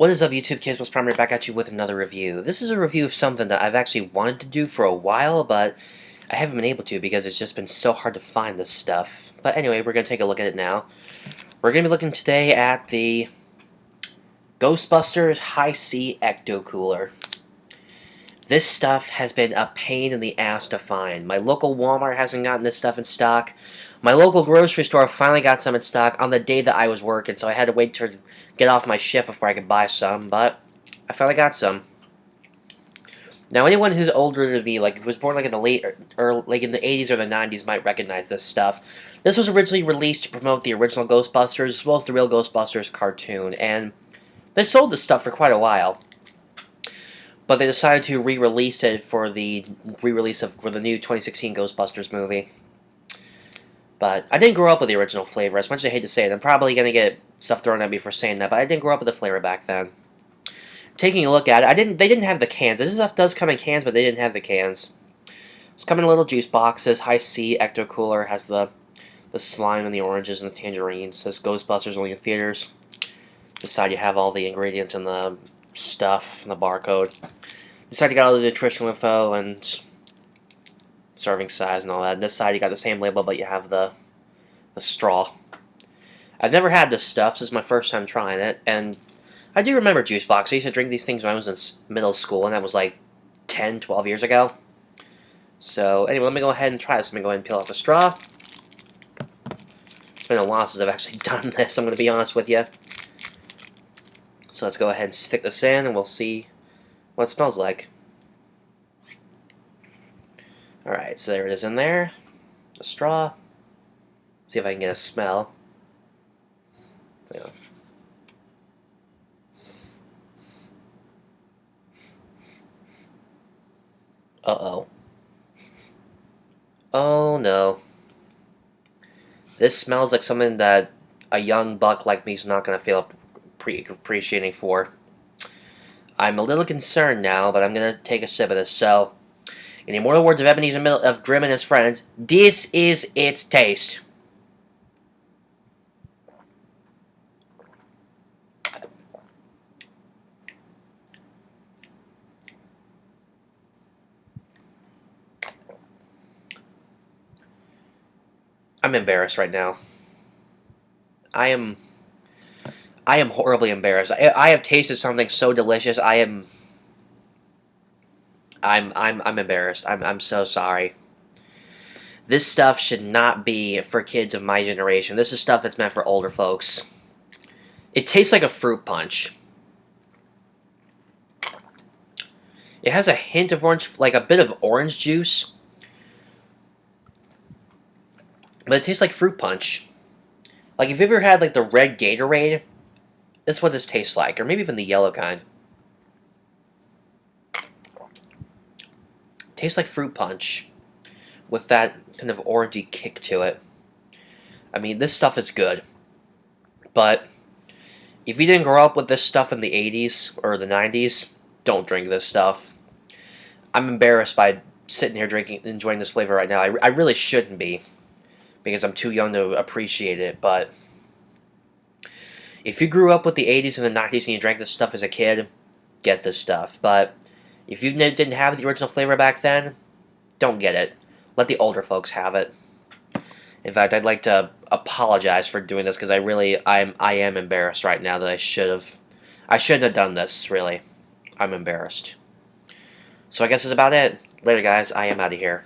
What is up, YouTube kids? What's Primary back at you with another review. This is a review of something that I've actually wanted to do for a while, but I haven't been able to because it's just been so hard to find this stuff. But anyway, we're going to take a look at it now. We're going to be looking today at the Ghostbusters High-C Ecto Cooler. This stuff has been a pain in the ass to find. My local Walmart hasn't gotten this stuff in stock. My local grocery store finally got some in stock on the day that I was working, so I had to wait to get off my shift before I could buy some, but I finally got some. Now, anyone who's older than me, like was born like in the like in the 80s or the 90s, might recognize this stuff. This was originally released to promote the original Ghostbusters, as well as the real Ghostbusters cartoon, and they sold this stuff for quite a while. But they decided to re-release it for the new 2016 Ghostbusters movie. But I didn't grow up with the original flavor. As much as I hate to say it, I'm probably going to get stuff thrown at me for saying that, but I didn't grow up with the flavor back then. Taking a look at it, they didn't have the cans. This stuff does come in cans, but they didn't have the cans. It's coming in little juice boxes. High-C Ecto Cooler has the slime and the oranges and the tangerines. It says Ghostbusters only in theaters. This side you have all the ingredients and the stuff and the barcode. This side you got all the nutritional info and serving size and all that. And this side you got the same label, but you have the straw. I've never had this stuff. This is my first time trying it, and I do remember juice box. I used to drink these things when I was in middle school, and that was like 10, 12 years ago. So anyway, let me go ahead and try this. Let me go ahead and peel off the straw. It's been a while since I've actually done this, I'm going to be honest with you. So let's go ahead and stick this in, and we'll see what it smells like. Alright, so there it is in there. The straw. See if I can get a smell. Yeah. Uh-oh. Oh no. This smells like something that a young buck like me is not going to feel appreciating for. I'm a little concerned now, but I'm going to take a sip of this. So, in the immortal words of Ebenezer of Grimm and his friends, this is its taste. I'm embarrassed right now. I am horribly embarrassed. I have tasted something so delicious. I'm embarrassed. I'm so sorry. This stuff should not be for kids of my generation. This is stuff that's meant for older folks. It tastes like a fruit punch. It has a hint of orange, like a bit of orange juice. But it tastes like fruit punch. Like, if you've ever had, like, the red Gatorade, this is what this tastes like. Or maybe even the yellow kind. It tastes like fruit punch. With that kind of orangey kick to it. I mean, this stuff is good. But, if you didn't grow up with this stuff in the 80s or the 90s, don't drink this stuff. I'm embarrassed by sitting here enjoying this flavor right now. I really shouldn't be. Because I'm too young to appreciate it, but if you grew up with the 80s and the 90s and you drank this stuff as a kid, get this stuff. But if you didn't have the original flavor back then, don't get it. Let the older folks have it. In fact, I'd like to apologize for doing this because I am embarrassed right now that I shouldn't have done this, really. I'm embarrassed. So I guess that's about it. Later, guys. I am out of here.